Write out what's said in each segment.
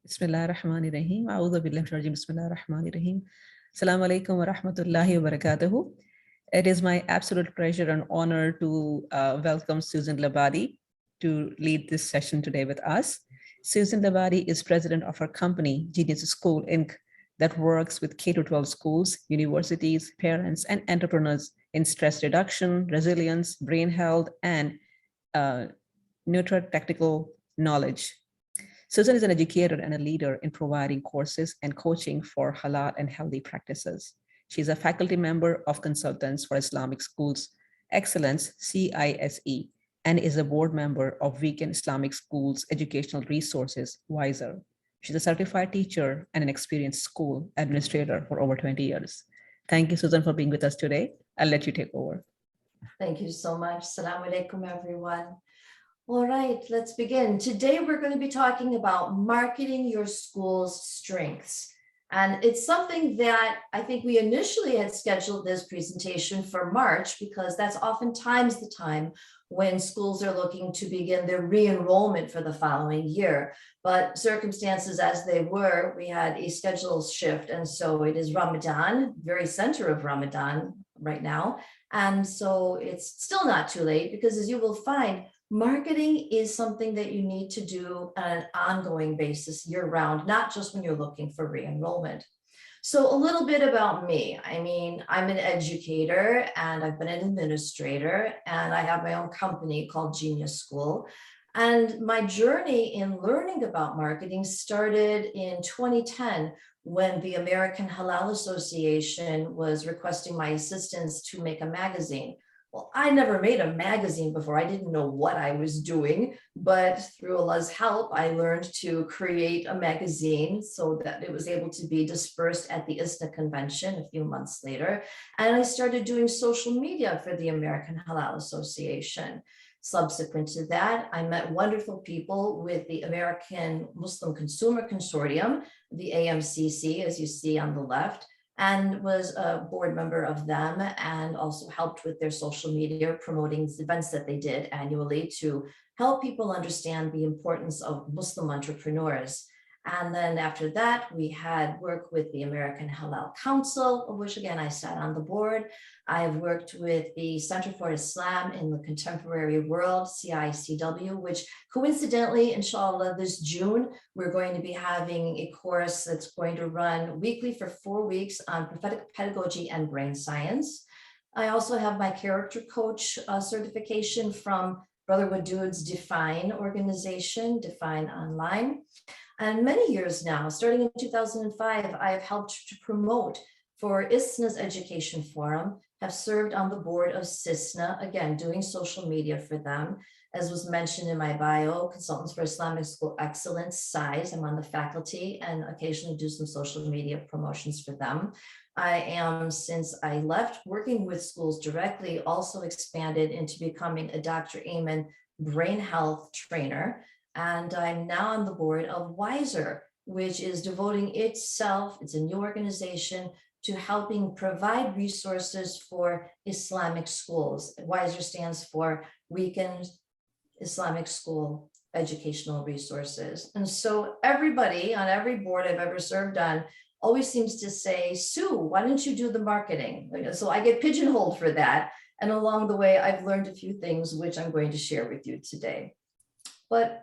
Bismillahirrahmanirrahim. A'udhu billahi minashaitanir rajim. Bismillahirrahmanirrahim. Assalamu alaikum wa rahmatullahi wa barakatuhu. It is my absolute pleasure and honor to welcome Susan Labadi to lead this session today with us. Susan Labadi is president of our company, Genius School, Inc., that works with K-12 schools, universities, parents, and entrepreneurs in stress reduction, resilience, brain health, and neurotechnical knowledge. Susan is an educator and a leader in providing courses and coaching for halal and healthy practices. She's a faculty member of Consultants for Islamic Schools Excellence, CISE, and is a board member of Weekend Islamic Schools Educational Resources, WISER. She's a certified teacher and an experienced school administrator for over 20 years. Thank you, Susan, for being with us today. I'll let you take over. Thank you so much. Assalamu alaikum, everyone. All right, let's begin. Today, we're going to be talking about marketing your school's strengths. And it's something that I think we initially had scheduled this presentation for March, because that's oftentimes the time when schools are looking to begin their re-enrollment for the following year. But circumstances as they were, we had a schedule shift. And so it is Ramadan, very center of Ramadan right now. And so it's still not too late, because as you will find, marketing is something that you need to do on an ongoing basis year-round, not just when you're looking for re-enrollment. So a little bit about me. I mean, I'm an educator and I've been an administrator, and I have my own company called Genius School. And my journey in learning about marketing started in 2010 when the American Halal Association was requesting my assistance to make a magazine. Well, I never made a magazine before. I didn't know what I was doing, but through Allah's help, I learned to create a magazine so that it was able to be dispersed at the ISNA convention a few months later. And I started doing social media for the American Halal Association. Subsequent to that, I met wonderful people with the American Muslim Consumer Consortium, the AMCC, as you see on the left, and was a board member of them, and also helped with their social media, promoting events that they did annually to help people understand the importance of Muslim entrepreneurs. And then after that, we had work with the American Halal Council, of which again, I sat on the board. I've worked with the Center for Islam in the Contemporary World, CICW, which coincidentally, inshallah, this June, we're going to be having a course that's going to run weekly for 4 weeks on prophetic pedagogy and brain science. I also have my character coach certification from Brother Wadood's Define organization, Define Online. And many years now, starting in 2005, I have helped to promote for ISNA's Education Forum, have served on the board of CISNA, again, doing social media for them. As was mentioned in my bio, Consultants for Islamic School Excellence, SISE, I'm on the faculty and occasionally do some social media promotions for them. I am, since I left working with schools directly, also expanded into becoming a Dr. Amen brain health trainer. And I'm now on the board of WISER, which is devoting itself, it's a new organization, to helping provide resources for Islamic schools. WISER stands for Weekend Islamic School Educational Resources. And so everybody on every board I've ever served on always seems to say, Sue, why don't you do the marketing? So I get pigeonholed for that. And along the way, I've learned a few things which I'm going to share with you today. But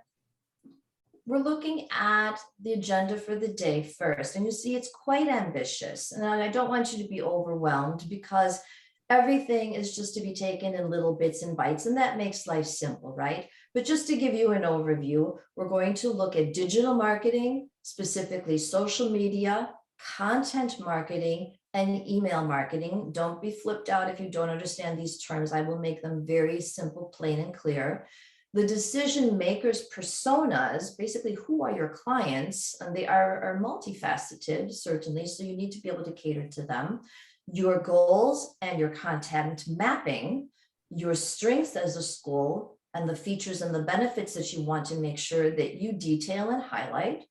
we're looking at the agenda for the day first, and you see it's quite ambitious. And I don't want you to be overwhelmed, because everything is just to be taken in little bits and bites, and that makes life simple, right? But just to give you an overview, we're going to look at digital marketing, specifically social media, content marketing, and email marketing. Don't be flipped out if you don't understand these terms. I will make them very simple, plain, and clear. The decision makers' personas, basically who are your clients, and they are multifaceted, certainly, so you need to be able to cater to them. Your goals and your content mapping, your strengths as a school, and the features and the benefits that you want to make sure that you detail and highlight.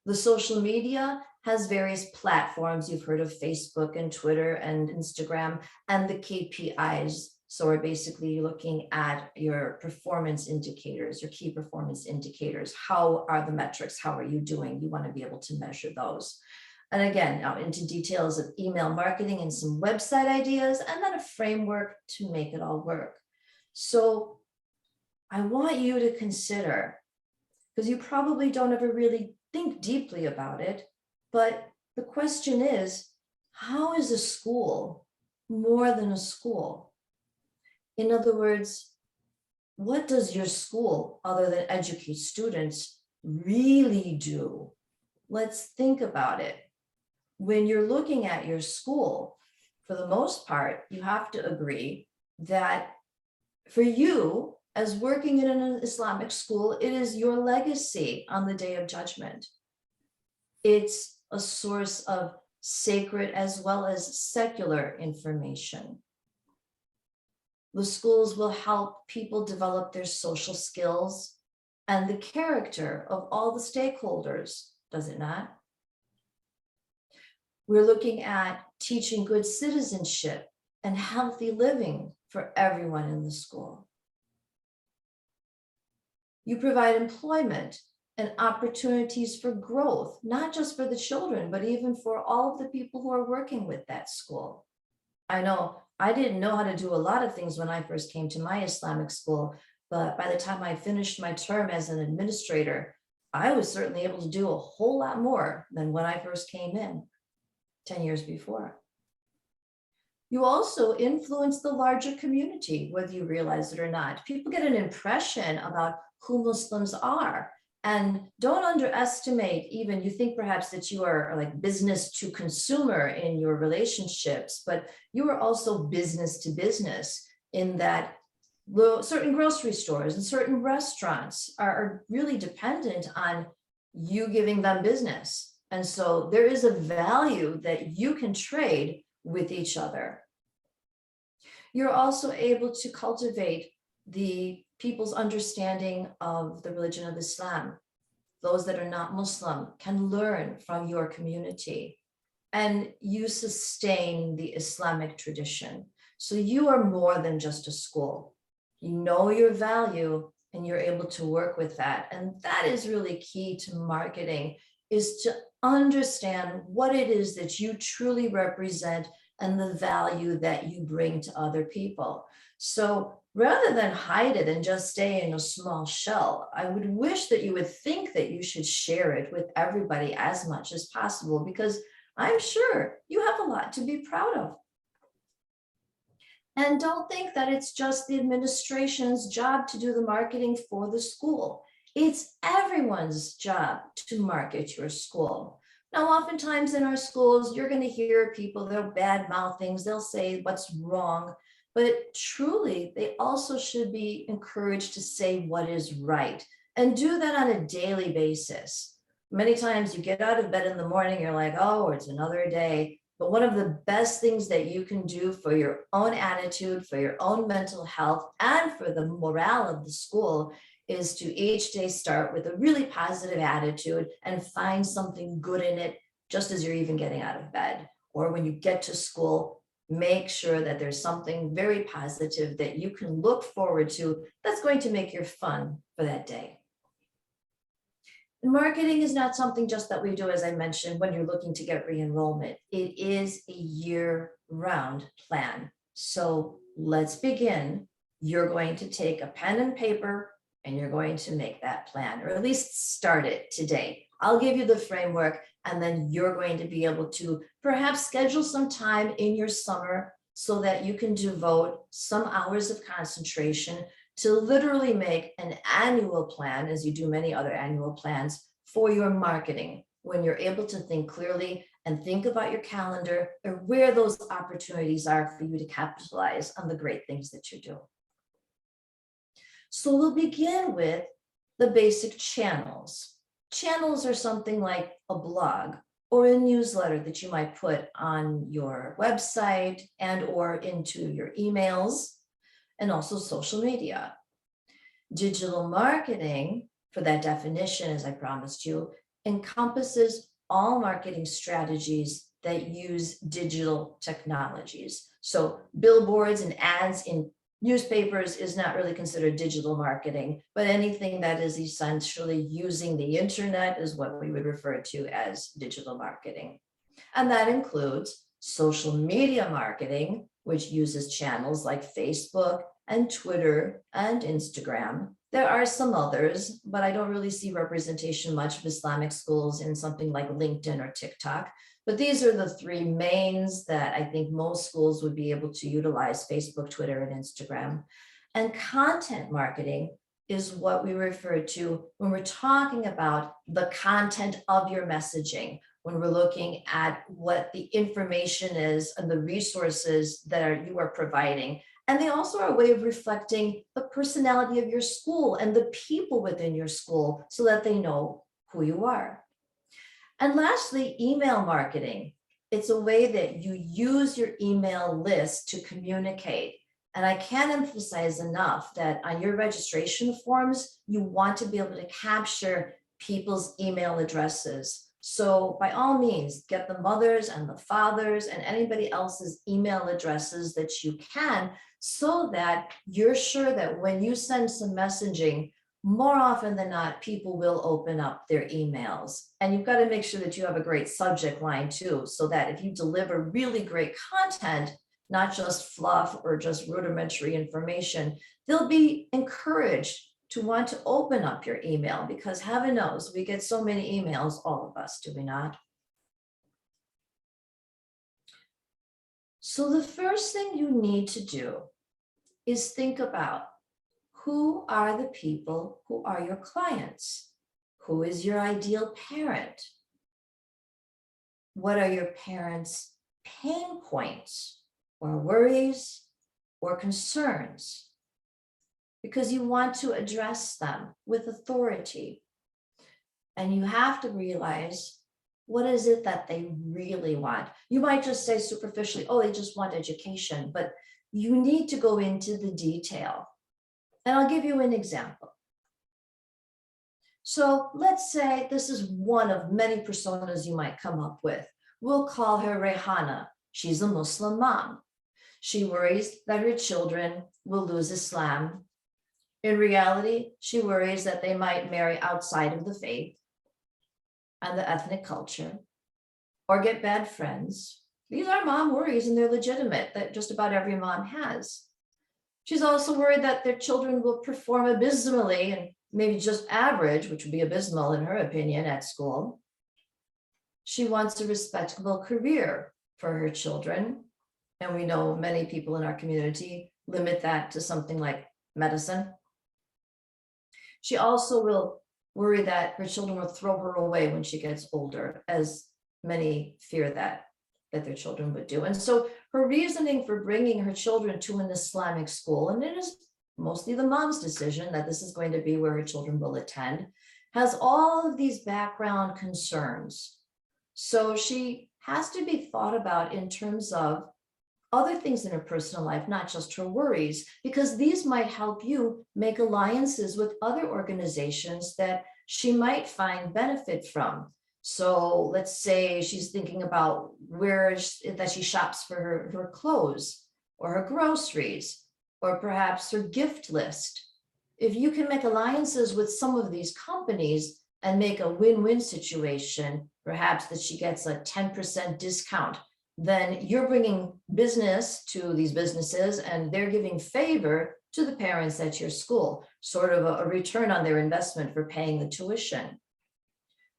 The social media has various platforms. You've heard of Facebook and Twitter and Instagram, and the KPIs, So we're basically looking at your performance indicators, your key performance indicators. How are the metrics? How are you doing? You want to be able to measure those. And again, now into details of email marketing and some website ideas, and then a framework to make it all work. So I want you to consider, because you probably don't ever really think deeply about it, but the question is, how is a school more than a school? In other words, what does your school, other than educate students, really do? Let's think about it. When you're looking at your school, for the most part, you have to agree that for you, as working in an Islamic school, it is your legacy on the Day of Judgment. It's a source of sacred as well as secular information. The schools will help people develop their social skills and the character of all the stakeholders, does it not? We're looking at teaching good citizenship and healthy living for everyone in the school. You provide employment and opportunities for growth, not just for the children, but even for all of the people who are working with that school. I know I didn't know how to do a lot of things when I first came to my Islamic school, but by the time I finished my term as an administrator, I was certainly able to do a whole lot more than when I first came in 10 years before. You also influence the larger community, whether you realize it or not. People get an impression about who Muslims are. And don't underestimate, even you think perhaps that you are like business to consumer in your relationships, but you are also business to business in that certain grocery stores and certain restaurants are really dependent on you giving them business. And so there is a value that you can trade with each other. You're also able to cultivate the people's understanding of the religion of Islam. Those that are not Muslim can learn from your community, and you sustain the Islamic tradition. So you are more than just a school. You know your value and you're able to work with that. And that is really key to marketing, is to understand what it is that you truly represent and the value that you bring to other people. So rather than hide it and just stay in a small shell, I would wish that you would think that you should share it with everybody as much as possible, because I'm sure you have a lot to be proud of. And don't think that it's just the administration's job to do the marketing for the school. It's everyone's job to market your school. Now, oftentimes in our schools, you're going to hear people, they'll badmouth things, they'll say what's wrong, but truly, they also should be encouraged to say what is right and do that on a daily basis. Many times you get out of bed in the morning, you're like, oh, it's another day. But one of the best things that you can do for your own attitude, for your own mental health, and for the morale of the school is to each day start with a really positive attitude and find something good in it, just as you're even getting out of bed. Or when you get to school, make sure that there's something very positive that you can look forward to that's going to make your fun for that day. And marketing is not something just that we do, as I mentioned, when you're looking to get re-enrollment. It is a year-round plan. So let's begin. You're going to take a pen and paper and you're going to make that plan, or at least start it today. I'll give you the framework, and then you're going to be able to perhaps schedule some time in your summer so that you can devote some hours of concentration to literally make an annual plan, as you do many other annual plans, for your marketing, when you're able to think clearly and think about your calendar or where those opportunities are for you to capitalize on the great things that you do. So we'll begin with the basic channels. Channels are something like a blog or a newsletter that you might put on your website and or into your emails, and also social media. Digital marketing, for that definition, as I promised you, encompasses all marketing strategies that use digital technologies. So billboards and ads in newspapers is not really considered digital marketing, but anything that is essentially using the internet is what we would refer to as digital marketing. And that includes social media marketing, which uses channels like Facebook and Twitter and Instagram. There are some others, but I don't really see representation much of Islamic schools in something like LinkedIn or TikTok. But these are the three mains that I think most schools would be able to utilize: Facebook, Twitter, and Instagram. And content marketing is what we refer to when we're talking about the content of your messaging, when we're looking at what the information is and the resources that you are providing. And they also are a way of reflecting the personality of your school and the people within your school so that they know who you are. And lastly, email marketing. It's a way that you use your email list to communicate. And I can't emphasize enough that on your registration forms, you want to be able to capture people's email addresses. So by all means, get the mothers and the fathers and anybody else's email addresses that you can, so that you're sure that when you send some messaging, more often than not, people will open up their emails. And you've got to make sure that you have a great subject line too, so that if you deliver really great content, not just fluff or just rudimentary information, they'll be encouraged to want to open up your email, because heaven knows we get so many emails, all of us, do we not? So the first thing you need to do is think about, who are the people who are your clients? Who is your ideal parent? What are your parents' pain points or worries or concerns? Because you want to address them with authority. And you have to realize, what is it that they really want? You might just say superficially, oh, they just want education, but you need to go into the detail. And I'll give you an example. So let's say this is one of many personas you might come up with. We'll call her Rehana. She's a Muslim mom. She worries that her children will lose Islam. In reality, she worries that they might marry outside of the faith and the ethnic culture, or get bad friends. These are mom worries, and they're legitimate, that just about every mom has. She's also worried that their children will perform abysmally and maybe just average, which would be abysmal in her opinion, at school. She wants a respectable career for her children. And we know many people in our community limit that to something like medicine. She also will worry that her children will throw her away when she gets older, as many fear that their children would do. And so her reasoning for bringing her children to an Islamic school, and it is mostly the mom's decision that this is going to be where her children will attend, has all of these background concerns. So she has to be thought about in terms of other things in her personal life, not just her worries, because these might help you make alliances with other organizations that she might find benefit from. So let's say she's thinking about where that she shops for her clothes or her groceries, or perhaps her gift list. If you can make alliances with some of these companies and make a win-win situation, perhaps that she gets a 10% discount, then you're bringing business to these businesses and they're giving favor to the parents at your school, sort of a return on their investment for paying the tuition.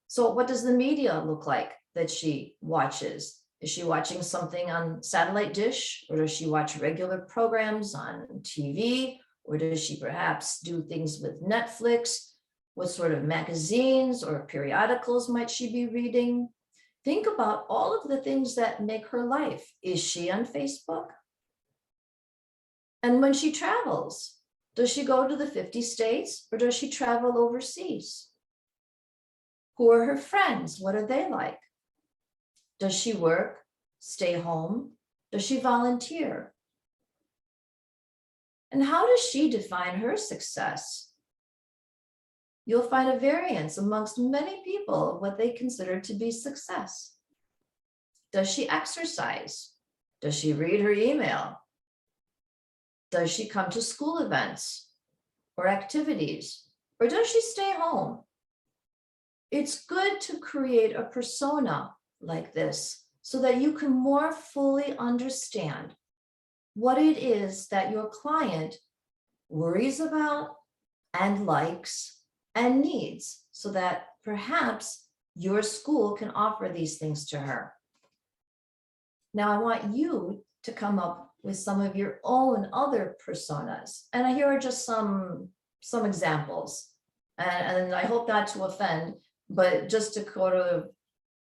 So what does the media look like that she watches? Is she watching something on satellite dish, or does she watch regular programs on TV? Or does she perhaps do things with Netflix? What sort of magazines or periodicals might she be reading? Think about all of the things that make her life. Is she on Facebook? And when she travels, does she go to the 50 states or does she travel overseas? Who are her friends? What are they like? Does she work, stay home? Does she volunteer? And how does she define her success? you'll find a variance amongst many people of what they consider to be success. Does she exercise? Does she read her email? Does she come to school events or activities? Or does she stay home? It's good to create a persona like this so that you can more fully understand what it is that your client worries about and likes and needs, so that perhaps your school can offer these things to her. Now, I want you to come up with some of your own other personas. And here are just some examples. And I hope not to offend, but just to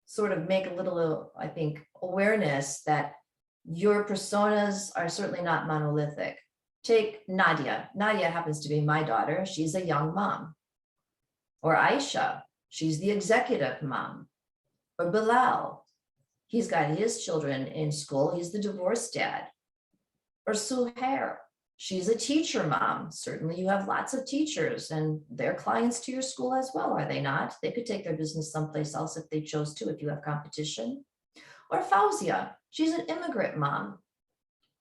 sort of make a little, I think, awareness that your personas are certainly not monolithic. Take Nadia. Nadia happens to be my daughter. She's a young mom. Or Aisha, she's the executive mom. Or Bilal, he's got his children in school. He's the divorced dad. Or Suhair, she's a teacher mom. Certainly you have lots of teachers and they're clients to your school as well, are they not? They could take their business someplace else if they chose to, if you have competition. Or Fauzia, she's an immigrant mom.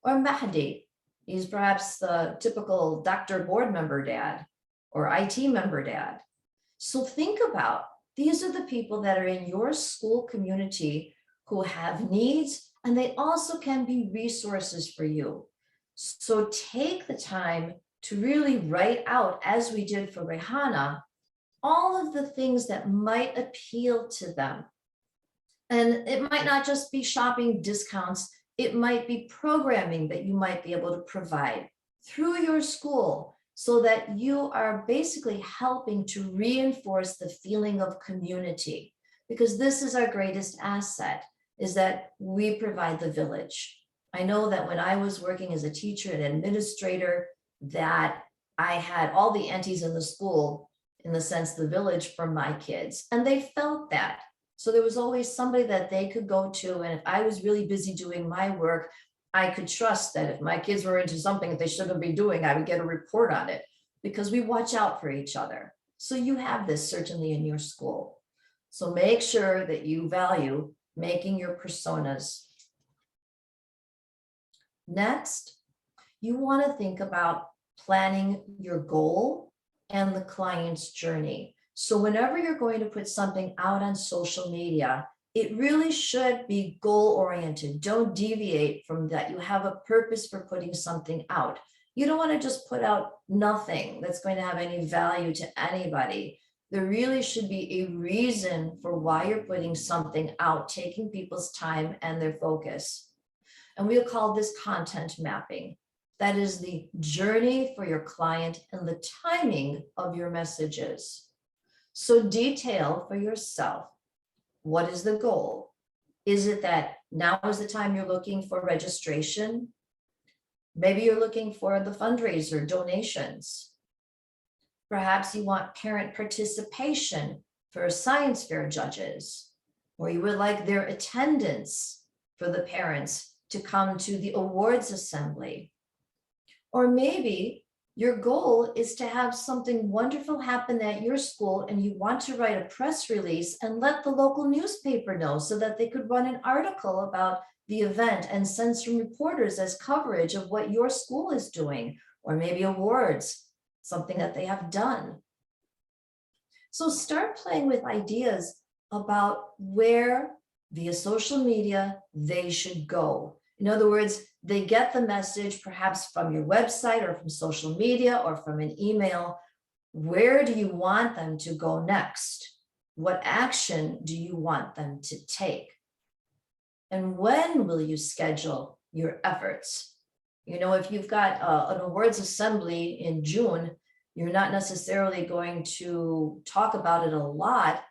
Or Mahdi, he's perhaps the typical doctor board member dad or IT member dad. So think about, these are the people that are in your school community who have needs, and they also can be resources for you. So take the time to really write out, as we did for Rehana, all of the things that might appeal to them. And it might not just be shopping discounts, it might be programming that you might be able to provide through your school, so that you are basically helping to reinforce the feeling of community. Because this is our greatest asset, is that we provide the village. I know that when I was working as a teacher and administrator, that I had all the aunties in the school, in the sense the village, for my kids, and they felt that. So there was always somebody that they could go to, and if I was really busy doing my work, I could trust that if my kids were into something that they shouldn't be doing, I would get a report on it, because we watch out for each other. So you have this certainly in your school. So make sure that you value making your personas. Next, you want to think about planning your goal and the client's journey. So whenever you're going to put something out on social media, it really should be goal-oriented. Don't deviate from that. You have a purpose for putting something out. You don't want to just put out nothing that's going to have any value to anybody. There really should be a reason for why you're putting something out, taking people's time and their focus. And we'll call this content mapping. That is the journey for your client and the timing of your messages. So detail for yourself. What is the goal? Is it that now is the time you're looking for registration? Maybe you're looking for the fundraiser donations. Perhaps you want parent participation for science fair judges, or you would like their attendance for the parents to come to the awards assembly. Or maybe your goal is to have something wonderful happen at your school and you want to write a press release and let the local newspaper know so that they could run an article about the event and send some reporters as coverage of what your school is doing, or maybe awards, something that they have done. So start playing with ideas about where via social media they should go. In other words, they get the message perhaps from your website or from social media or from an email. Where do you want them to go next? What action do you want them to take? And when will you schedule your efforts? You know, if you've got an awards assembly in June, you're not necessarily going to talk about it a lot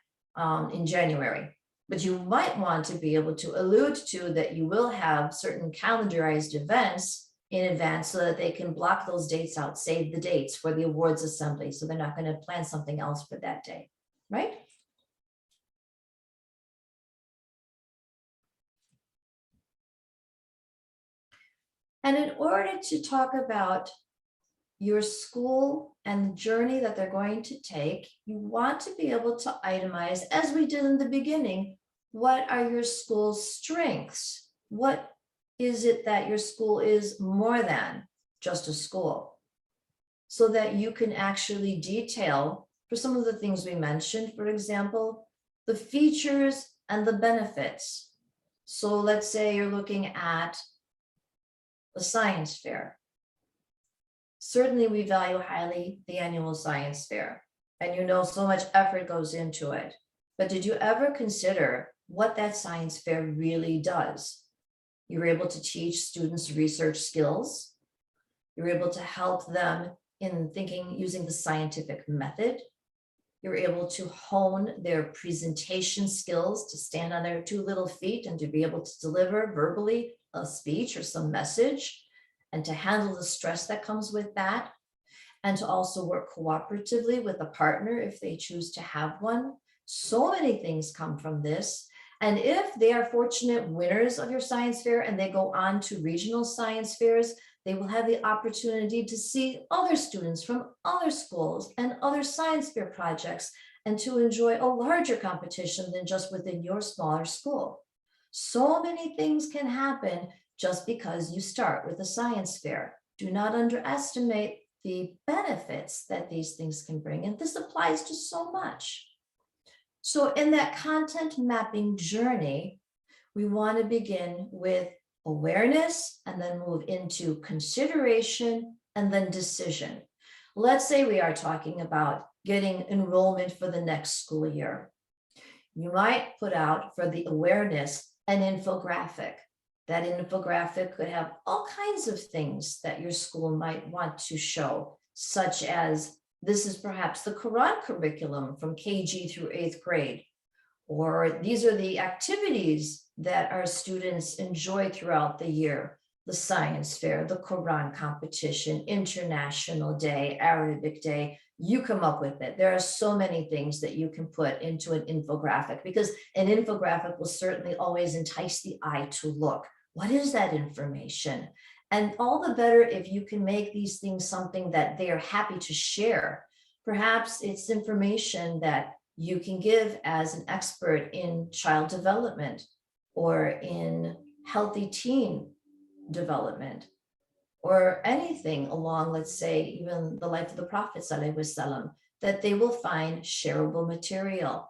in January. But you might want to be able to allude to that you will have certain calendarized events in advance so that they can block those dates out, save the dates for the awards assembly. So they're not going to plan something else for that day, right? And in order to talk about your school and the journey that they're going to take, you want to be able to itemize, as we did in the beginning, what are your school's strengths? What is it that your school is more than just a school? So that you can actually detail for some of the things we mentioned, for example, the features and the benefits. So let's say you're looking at the science fair. Certainly we value highly the annual science fair, and you know so much effort goes into it. But did you ever consider what that science fair really does? You're able to teach students research skills. You're able to help them in thinking using the scientific method. You're able to hone their presentation skills to stand on their two little feet and to be able to deliver verbally a speech or some message, and to handle the stress that comes with that, and to also work cooperatively with a partner if they choose to have one. So many things come from this. And if they are fortunate winners of your science fair and they go on to regional science fairs, they will have the opportunity to see other students from other schools and other science fair projects, and to enjoy a larger competition than just within your smaller school. So many things can happen just because you start with a science fair. Do not underestimate the benefits that these things can bring. And this applies to so much. So in that content mapping journey, we want to begin with awareness and then move into consideration and then decision. Let's say we are talking about getting enrollment for the next school year. You might put out for the awareness an infographic. That infographic could have all kinds of things that your school might want to show, such as this is perhaps the Quran curriculum from KG through 8th grade, or these are the activities that our students enjoy throughout the year: the science fair, the Quran competition, International Day, Arabic Day. You come up with it. There are so many things that you can put into an infographic, because an infographic will certainly always entice the eye to look. What is that information? And all the better if you can make these things something that they are happy to share. Perhaps it's information that you can give as an expert in child development or in healthy teen development, or anything along, let's say, even the life of the Prophet ﷺ, that they will find shareable material.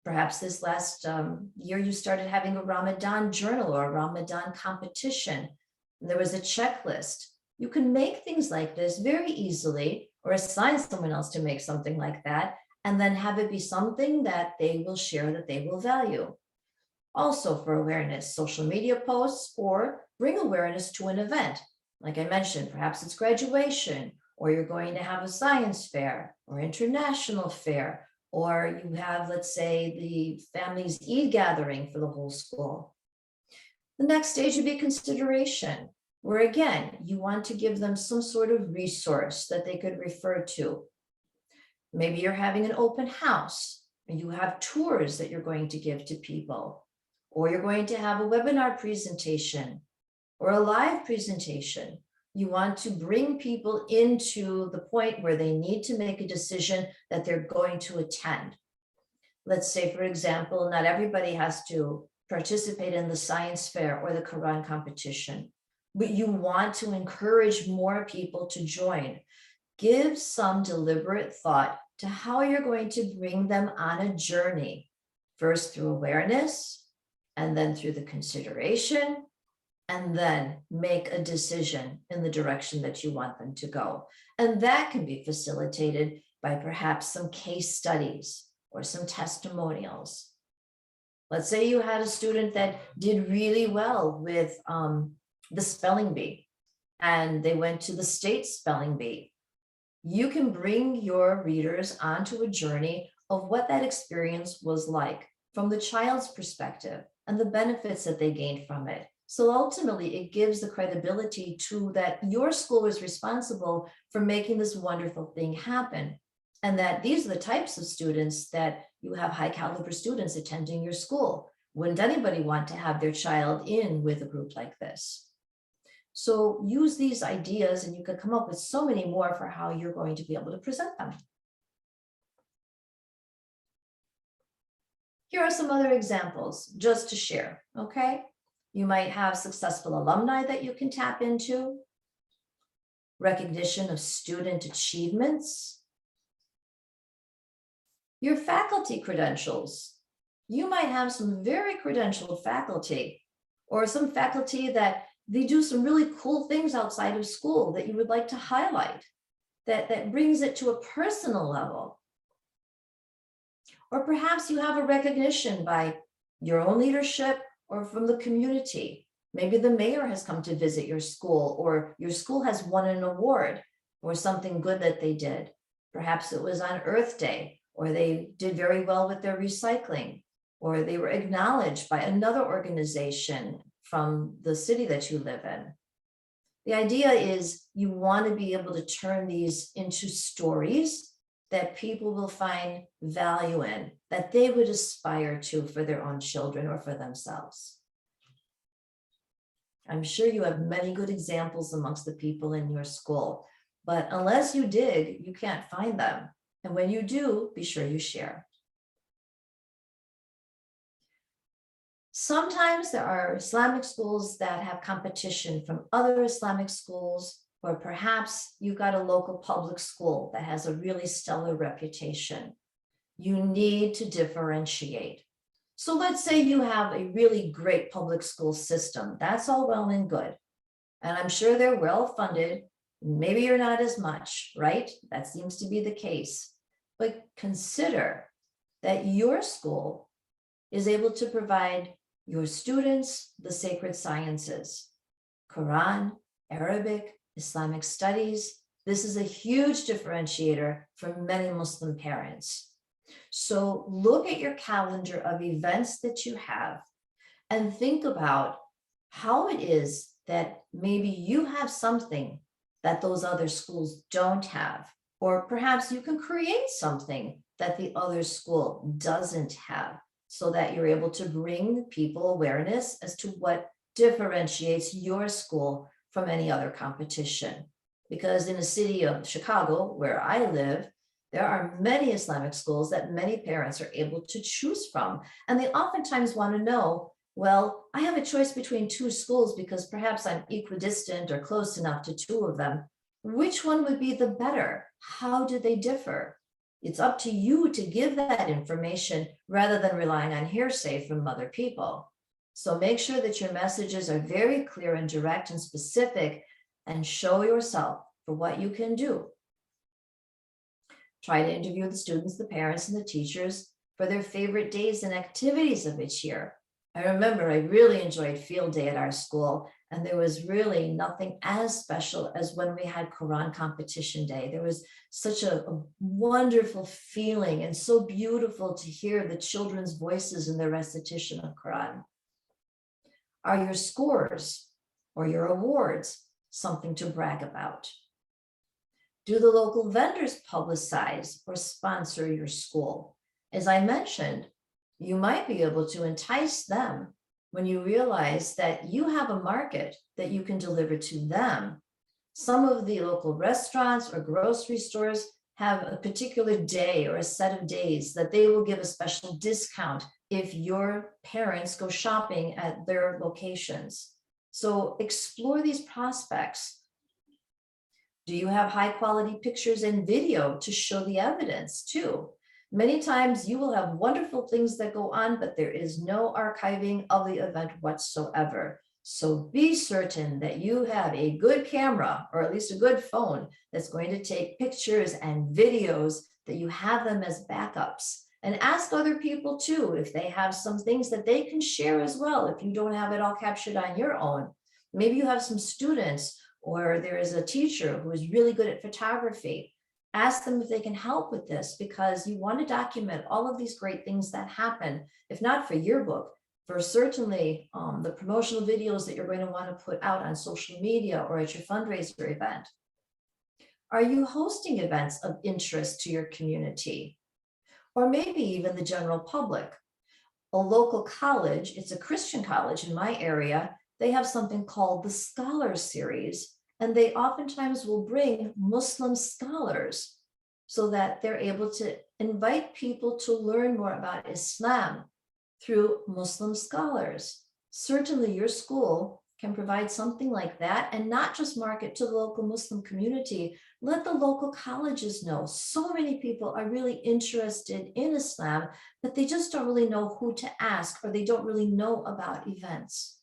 Perhaps this last year you started having a Ramadan journal or a Ramadan competition, and there was a checklist. You can make things like this very easily, or assign someone else to make something like that, and then have it be something that they will share, that they will value. Also for awareness, social media posts, or bring awareness to an event. Like I mentioned, perhaps it's graduation, or you're going to have a science fair or international fair, or you have, let's say, the family's Eid gathering for the whole school. The next stage would be consideration, where again, you want to give them some sort of resource that they could refer to. Maybe you're having an open house and you have tours that you're going to give to people, or you're going to have a webinar presentation or a live presentation. You want to bring people into the point where they need to make a decision that they're going to attend. Let's say, for example, not everybody has to participate in the science fair or the Quran competition, but you want to encourage more people to join. Give some deliberate thought to how you're going to bring them on a journey, first through awareness, and then through the consideration, and then make a decision in the direction that you want them to go. And that can be facilitated by perhaps some case studies or some testimonials. Let's say you had a student that did really well with the spelling bee, and they went to the state spelling bee. You can bring your readers onto a journey of what that experience was like from the child's perspective and the benefits that they gained from it. So ultimately, it gives the credibility to that your school is responsible for making this wonderful thing happen. And that these are the types of students that you have high caliber students attending your school. Wouldn't anybody want to have their child in with a group like this? So use these ideas and you can come up with so many more for how you're going to be able to present them. Here are some other examples just to share, okay? You might have successful alumni that you can tap into, recognition of student achievements, your faculty credentials. You might have some very credentialed faculty or some faculty that they do some really cool things outside of school that you would like to highlight, that brings it to a personal level. Or perhaps you have a recognition by your own leadership or from the community. Maybe the mayor has come to visit your school, or your school has won an award or something good that they did. Perhaps it was on Earth Day, or they did very well with their recycling, or they were acknowledged by another organization from the city that you live in. The idea is you want to be able to turn these into stories that people will find value in, that they would aspire to for their own children or for themselves. I'm sure you have many good examples amongst the people in your school, but unless you dig, you can't find them. And when you do, be sure you share. Sometimes there are Islamic schools that have competition from other Islamic schools, or perhaps you've got a local public school that has a really stellar reputation. You need to differentiate. So let's say you have a really great public school system. That's all well and good. And I'm sure they're well funded. Maybe you're not as much, right? That seems to be the case. But consider that your school is able to provide your students the sacred sciences, Quran, Arabic, Islamic studies. This is a huge differentiator for many Muslim parents. So look at your calendar of events that you have and think about how it is that maybe you have something that those other schools don't have, or perhaps you can create something that the other school doesn't have, so that you're able to bring people awareness as to what differentiates your school from any other competition. Because in the city of Chicago, where I live, there are many Islamic schools that many parents are able to choose from. And they oftentimes want to know, well, I have a choice between two schools because perhaps I'm equidistant or close enough to two of them. Which one would be the better? How do they differ? It's up to you to give that information rather than relying on hearsay from other people. So make sure that your messages are very clear and direct and specific, and show yourself for what you can do. Try to interview the students, the parents, and the teachers for their favorite days and activities of each year. I remember I really enjoyed field day at our school, and there was really nothing as special as when we had Quran competition day. There was such a wonderful feeling and so beautiful to hear the children's voices in their recitation of Quran. Are your scores or your awards something to brag about? Do the local vendors publicize or sponsor your school? As I mentioned, you might be able to entice them when you realize that you have a market that you can deliver to them. Some of the local restaurants or grocery stores have a particular day or a set of days that they will give a special discount if your parents go shopping at their locations. So explore these prospects. Do you have high quality pictures and video to show the evidence too? Many times you will have wonderful things that go on, but there is no archiving of the event whatsoever. So be certain that you have a good camera, or at least a good phone, that's going to take pictures and videos, that you have them as backups. And ask other people too, if they have some things that they can share as well, if you don't have it all captured on your own. Maybe you have some students, or there is a teacher who is really good at photography. Ask them if they can help with this, because you want to document all of these great things that happen, if not for your book, for certainly the promotional videos that you're going to want to put out on social media or at your fundraiser event. Are you hosting events of interest to your community? Or maybe even the general public? A local college, it's a Christian college in my area, they have something called the Scholar Series, and they oftentimes will bring Muslim scholars so that they're able to invite people to learn more about Islam through Muslim scholars. Certainly your school can provide something like that and not just market to the local Muslim community. Let the local colleges know. So many people are really interested in Islam, but they just don't really know who to ask, or they don't really know about events.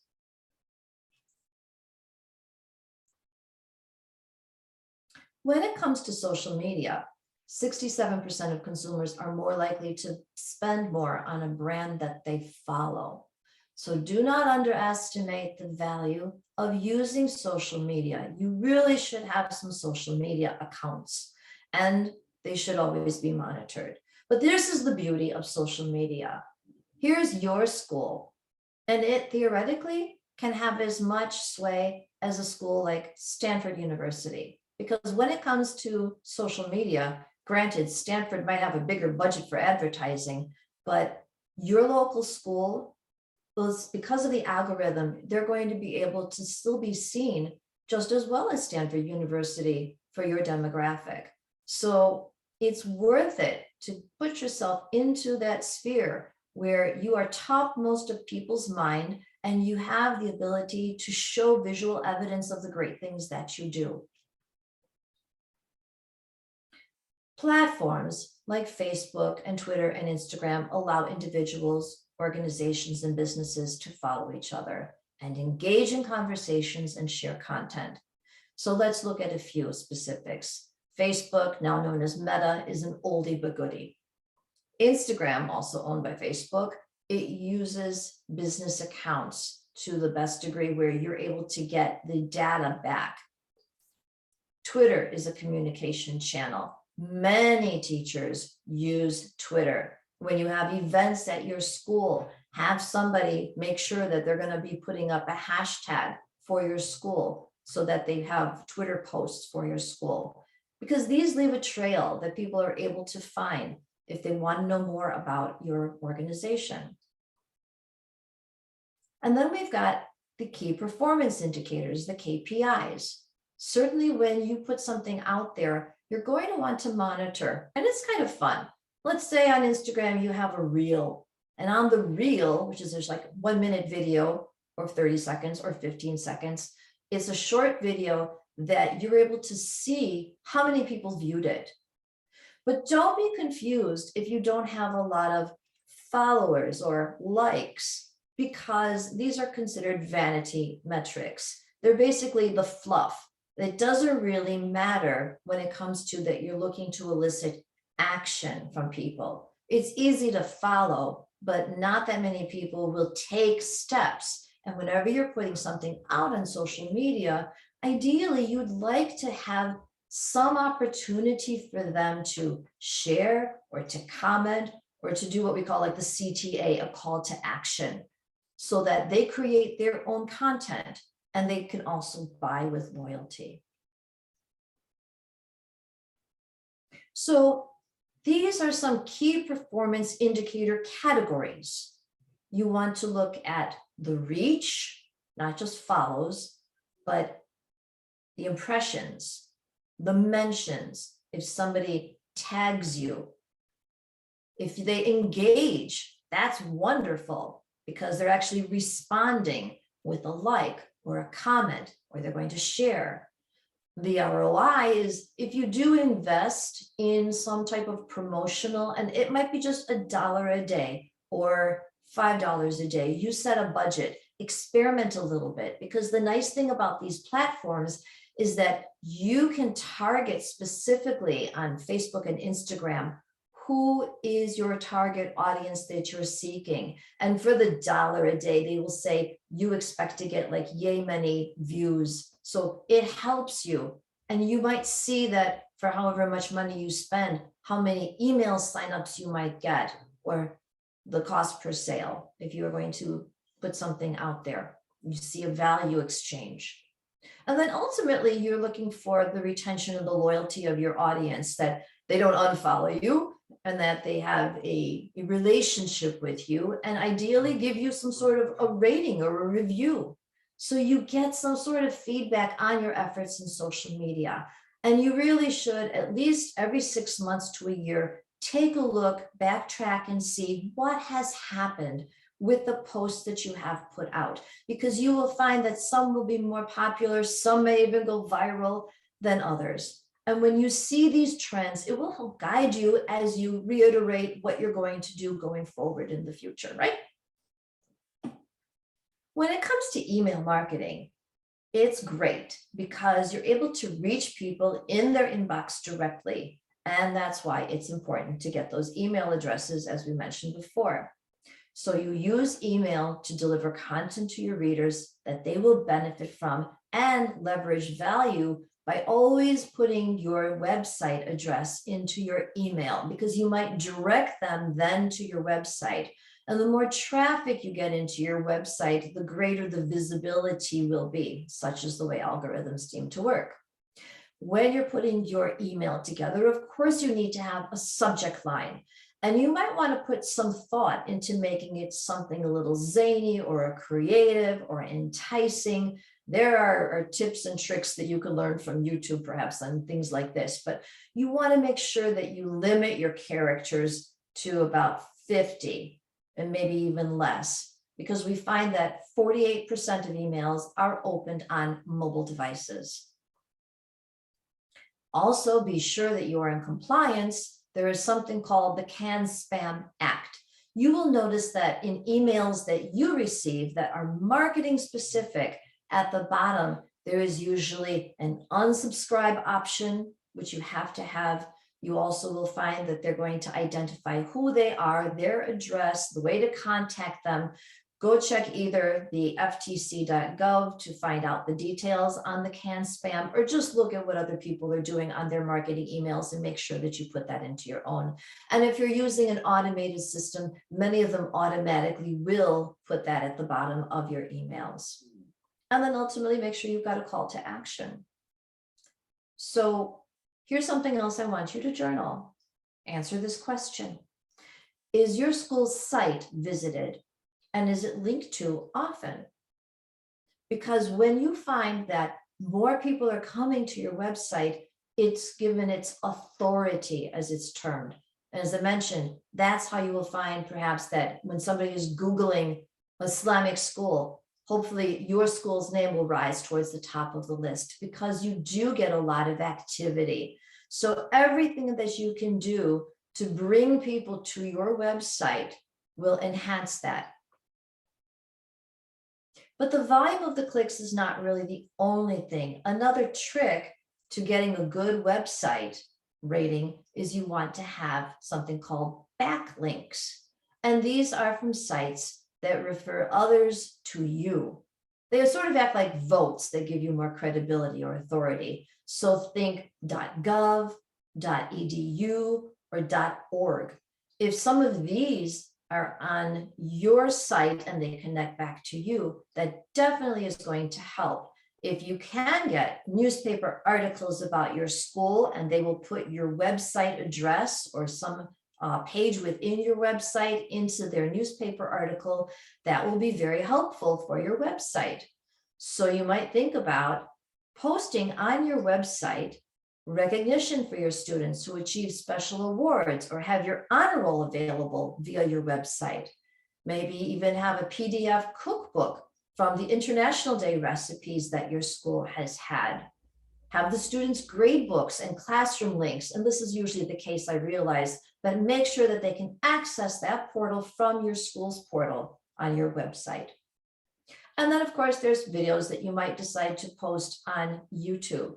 When it comes to social media, 67% of consumers are more likely to spend more on a brand that they follow. So do not underestimate the value of using social media. You really should have some social media accounts, and they should always be monitored. But this is the beauty of social media. Here's your school, and it theoretically can have as much sway as a school like Stanford University. Because when it comes to social media, granted, Stanford might have a bigger budget for advertising, but your local school, because of the algorithm, they're going to be able to still be seen just as well as Stanford University for your demographic. So it's worth it to put yourself into that sphere where you are topmost of people's mind and you have the ability to show visual evidence of the great things that you do. Platforms like Facebook and Twitter and Instagram allow individuals, organizations, and businesses to follow each other and engage in conversations and share content. So let's look at a few specifics. Facebook, now known as Meta, is an oldie but goodie. Instagram, also owned by Facebook, it uses business accounts to the best degree where you're able to get the data back. Twitter is a communication channel. Many teachers use Twitter. When you have events at your school, have somebody make sure that they're going to be putting up a hashtag for your school so that they have Twitter posts for your school, because these leave a trail that people are able to find if they want to know more about your organization. And then we've got the key performance indicators, the KPIs. Certainly when you put something out there, you're going to want to monitor, and it's kind of fun. Let's say on Instagram, you have a reel, and on the reel, which is there's like 1 minute video or 30 seconds or 15 seconds, it's a short video that you're able to see how many people viewed it. But don't be confused if you don't have a lot of followers or likes, because these are considered vanity metrics. They're basically the fluff. It doesn't really matter when it comes to that you're looking to elicit action from people. It's easy to follow, but not that many people will take steps. And whenever you're putting something out on social media, ideally you'd like to have some opportunity for them to share or to comment or to do what we call like the CTA, a call to action, so that they create their own content and they can also buy with loyalty. So these are some key performance indicator categories. You want to look at the reach, not just follows, but the impressions, the mentions, if somebody tags you, if they engage, that's wonderful because they're actually responding with a like or a comment, or they're going to share. The ROI is if you do invest in some type of promotional, and it might be just $1 a day or $5 a day, you set a budget, experiment a little bit, because the nice thing about these platforms is that you can target specifically on Facebook and Instagram who is your target audience that you're seeking. And for the $1 a day, they will say you expect to get like yay many views. So it helps you. And you might see that for however much money you spend, how many email signups you might get, or the cost per sale if you are going to put something out there. You see a value exchange. And then ultimately, you're looking for the retention and the loyalty of your audience, that they don't unfollow you and that they have a relationship with you, and ideally give you some sort of a rating or a review. So you get some sort of feedback on your efforts in social media. And you really should, at least every 6 months to a year, take a look, backtrack, and see what has happened with the posts that you have put out, because you will find that some will be more popular, some may even go viral than others. And when you see these trends, it will help guide you as you reiterate what you're going to do going forward in the future, right? When it comes to email marketing, it's great because you're able to reach people in their inbox directly. And that's why it's important to get those email addresses, as we mentioned before. So you use email to deliver content to your readers that they will benefit from and leverage value by always putting your website address into your email, because you might direct them then to your website. And the more traffic you get into your website, the greater the visibility will be, such as the way algorithms seem to work. When you're putting your email together, of course, you need to have a subject line. And you might want to put some thought into making it something a little zany or a creative or enticing. There are tips and tricks that you can learn from YouTube, perhaps, on things like this. But you want to make sure that you limit your characters to about 50. And maybe even less, because we find that 48% of emails are opened on mobile devices. Also, be sure that you are in compliance. There is something called the Can-Spam Act. You will notice that in emails that you receive that are marketing specific, at the bottom, there is usually an unsubscribe option, which you have to have. You also will find that they're going to identify who they are, their address, the way to contact them. Go check either the ftc.gov to find out the details on the Can-Spam, or just look at what other people are doing on their marketing emails and make sure that you put that into your own. And if you're using an automated system, many of them automatically will put that at the bottom of your emails. And then ultimately make sure you've got a call to action. So here's something else I want you to journal. Answer this question. Is your school's site visited, and is it linked to often? Because when you find that more people are coming to your website, it's given its authority, as it's termed. And as I mentioned, that's how you will find perhaps that when somebody is Googling Islamic school, hopefully your school's name will rise towards the top of the list, because you do get a lot of activity. So everything that you can do to bring people to your website will enhance that. But the volume of the clicks is not really the only thing. Another trick to getting a good website rating is you want to have something called backlinks. And these are from sites that refer others to you. They sort of act like votes that give you more credibility or authority. So think .gov, .edu, or .org. If some of these are on your site and they connect back to you, that definitely is going to help. If you can get newspaper articles about your school and they will put your website address or some page within your website into their newspaper article, that will be very helpful for your website. So you might think about posting on your website recognition for your students who achieve special awards, or have your honor roll available via your website. Maybe even have a PDF cookbook from the International Day recipes that your school has had. Have the students' grade books and classroom links, and this is usually the case, I realize, but make sure that they can access that portal from your school's portal on your website. And then, of course, there's videos that you might decide to post on YouTube.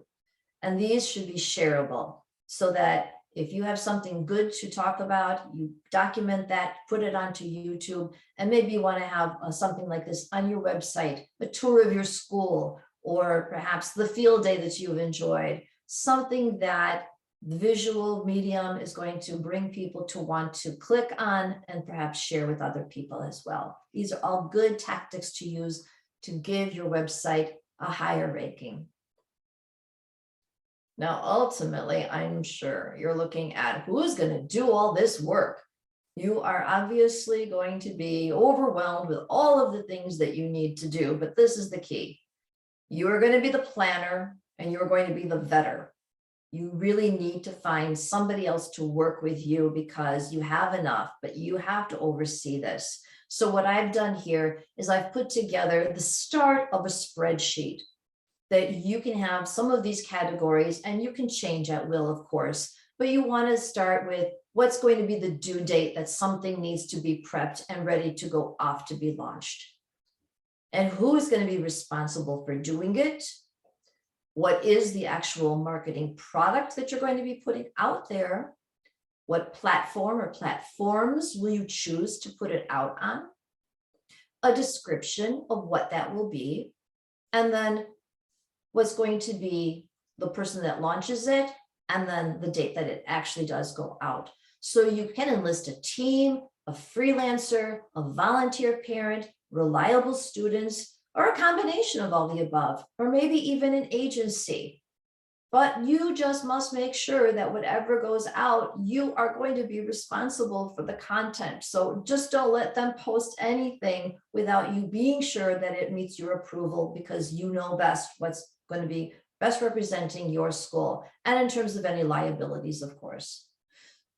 And these should be shareable, so that if you have something good to talk about, you document that, put it onto YouTube, and maybe you want to have something like this on your website, a tour of your school, or perhaps the field day that you've enjoyed, something that the visual medium is going to bring people to want to click on and perhaps share with other people as well. These are all good tactics to use to give your website a higher ranking. Now, ultimately, I'm sure you're looking at who's going to do all this work. You are obviously going to be overwhelmed with all of the things that you need to do, but this is the key. You are going to be the planner and you're going to be the vetter. You really need to find somebody else to work with you because you have enough, but you have to oversee this. So what I've done here is I've put together the start of a spreadsheet that you can have some of these categories, and you can change at will, of course, but you want to start with what's going to be the due date that something needs to be prepped and ready to go off to be launched. And who is going to be responsible for doing it? What is the actual marketing product that you're going to be putting out there? What platform or platforms will you choose to put it out on? A description of what that will be. And then what's going to be the person that launches it, and then the date that it actually does go out. So you can enlist a team, a freelancer, a volunteer parent, reliable students, or a combination of all the above, or maybe even an agency. But you just must make sure that whatever goes out, you are going to be responsible for the content. So just don't let them post anything without you being sure that it meets your approval, because you know best what's going to be best representing your school, and in terms of any liabilities, of course.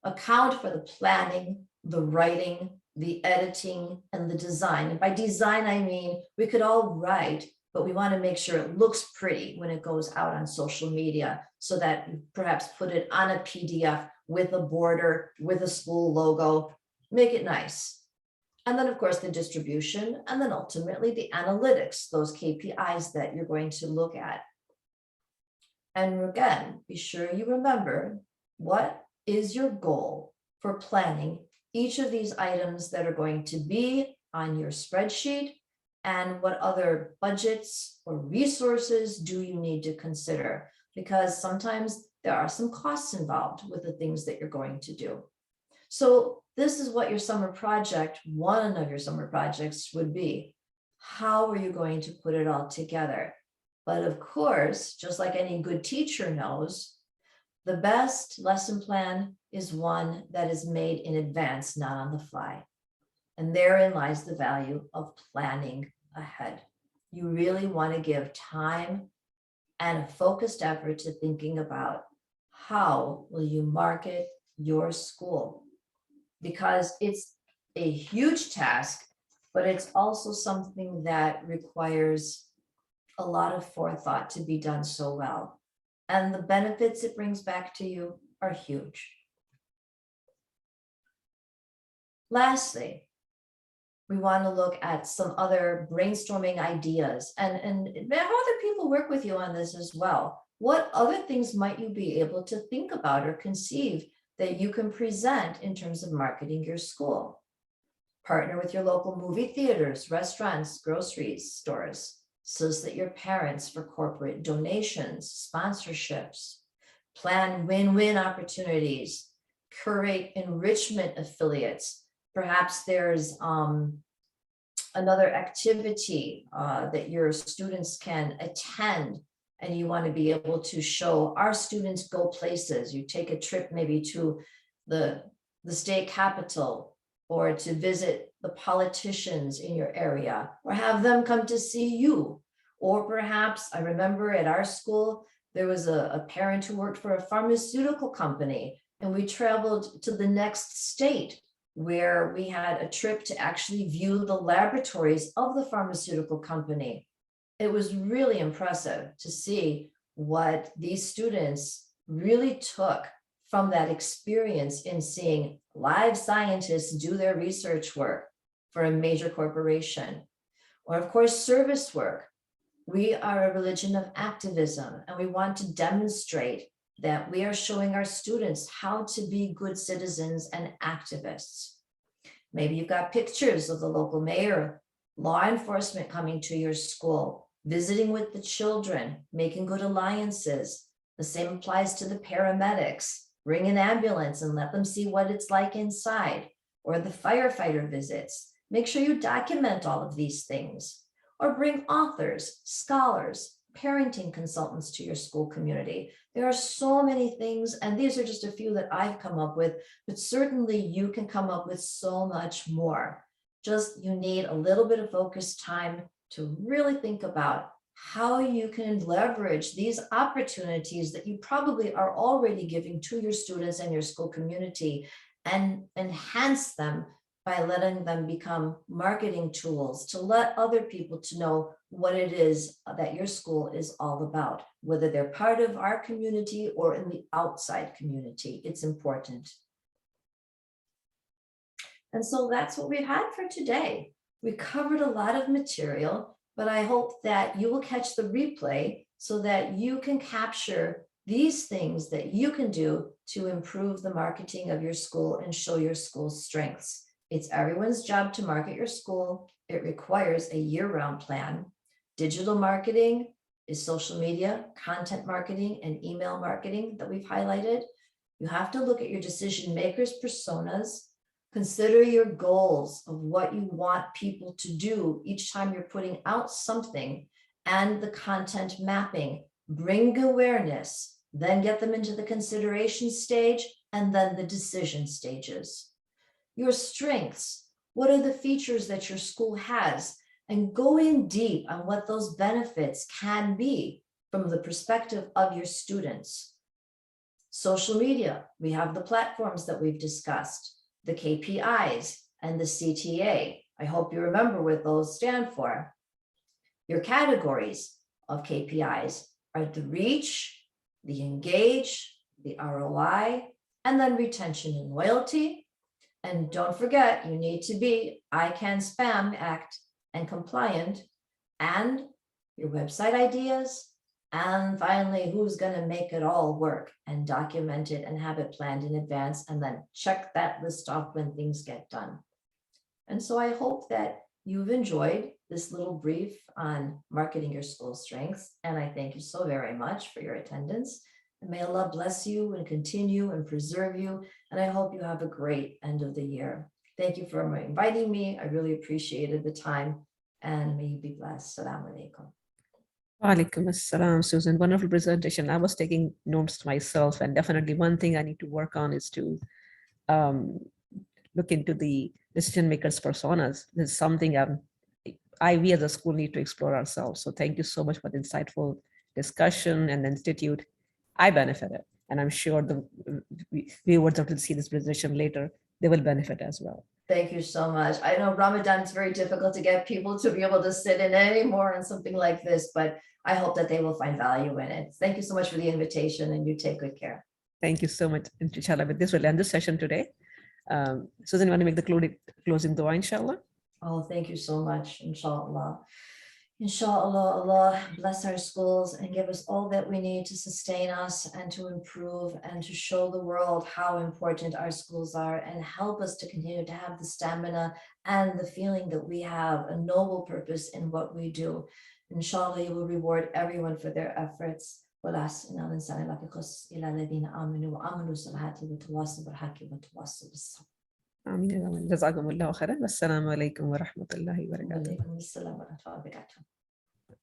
Account for the planning, the writing, the editing, and the design. And by design, I mean, we could all write, but we want to make sure it looks pretty when it goes out on social media, so that you perhaps put it on a PDF with a border, with a school logo, make it nice. And then, of course, the distribution, and then ultimately the analytics, those KPIs that you're going to look at. And again, be sure you remember, what is your goal for planning each of these items that are going to be on your spreadsheet, and what other budgets or resources do you need to consider? Because sometimes there are some costs involved with the things that you're going to do. So this is what your summer project, one of your summer projects, would be. How are you going to put it all together? But of course, just like any good teacher knows, the best lesson plan is one that is made in advance, not on the fly. And therein lies the value of planning ahead. You really want to give time and a focused effort to thinking about, how will you market your school? Because it's a huge task, but it's also something that requires a lot of forethought to be done so well. And the benefits it brings back to you are huge. Lastly, we want to look at some other brainstorming ideas, and have other people work with you on this as well. What other things might you be able to think about or conceive that you can present in terms of marketing your school? Partner with your local movie theaters, restaurants, grocery stores. Solicit your parents for corporate donations, sponsorships. Plan win-win opportunities. Curate enrichment affiliates. Perhaps there's another activity that your students can attend, and you want to be able to show our students go places. You take a trip maybe to the state capitol, or to visit the politicians in your area, or have them come to see you. Or perhaps, I remember at our school, there was a parent who worked for a pharmaceutical company, and we traveled to the next state, where we had a trip to actually view the laboratories of the pharmaceutical company. It was really impressive to see what these students really took from that experience in seeing live scientists do their research work for a major corporation. Or of course, service work. We are a religion of activism, and we want to demonstrate that we are showing our students how to be good citizens and activists. Maybe you've got pictures of the local mayor, law enforcement coming to your school, visiting with the children, making good alliances. The same applies to the paramedics. Bring an ambulance and let them see what it's like inside. Or the firefighter visits. Make sure you document all of these things. Or bring authors, scholars, parenting consultants to your school community. There are so many things, and these are just a few that I've come up with, but certainly you can come up with so much more. Just you need a little bit of focused time to really think about how you can leverage these opportunities that you probably are already giving to your students and your school community and enhance them by letting them become marketing tools to let other people to know what it is that your school is all about, whether they're part of our community or in the outside community. It's important. And so that's what we've had for today. We covered a lot of material, but I hope that you will catch the replay so that you can capture these things that you can do to improve the marketing of your school and show your school's strengths. It's everyone's job to market your school. It requires a year-round plan. Digital marketing is social media, content marketing, and email marketing that we've highlighted. You have to look at your decision makers' personas. Consider your goals of what you want people to do each time you're putting out something, and the content mapping. Bring awareness, then get them into the consideration stage, and then the decision stages. Your strengths, what are the features that your school has, and go in deep on what those benefits can be from the perspective of your students. Social media, we have the platforms that we've discussed, the KPIs and the CTA. I hope you remember what those stand for. Your categories of KPIs are the reach, the engage, the ROI, and then retention and loyalty. And don't forget, you need to be ICANN Spam Act and compliant, and your website ideas, and finally, who's going to make it all work and document it and have it planned in advance, and then check that list off when things get done. And so I hope that you've enjoyed this little brief on marketing your school strengths, and I thank you so very much for your attendance. And may Allah bless you and continue and preserve you. And I hope you have a great end of the year. Thank you for inviting me. I really appreciated the time, and may you be blessed. Assalamu alaikum. Walaikum assalam, Susan. Wonderful presentation. I was taking notes myself, and definitely one thing I need to work on is to look into the decision makers' personas. There's something we as a school need to explore ourselves. So thank you so much for the insightful discussion and the institute. I benefited, and I'm sure the viewers that will see this presentation later, they will benefit as well. Thank you so much. I know Ramadan, it's very difficult to get people to be able to sit in anymore on something like this, but I hope that they will find value in it. Thank you so much for the invitation, and you take good care. Thank you so much. Inshallah, with this, we'll end this session today. Susan, you want to make the closing dua, inshallah? Oh, thank you so much, inshallah. Inshallah, Allah bless our schools and give us all that we need to sustain us and to improve and to show the world how important our schools are, and help us to continue to have the stamina and the feeling that we have a noble purpose in what we do. Inshallah, you will reward everyone for their efforts. آمين. جزاكم الله خيرا. والسلام عليكم ورحمة الله وبركاته. وعليكم السلام ورحمة الله وبركاته.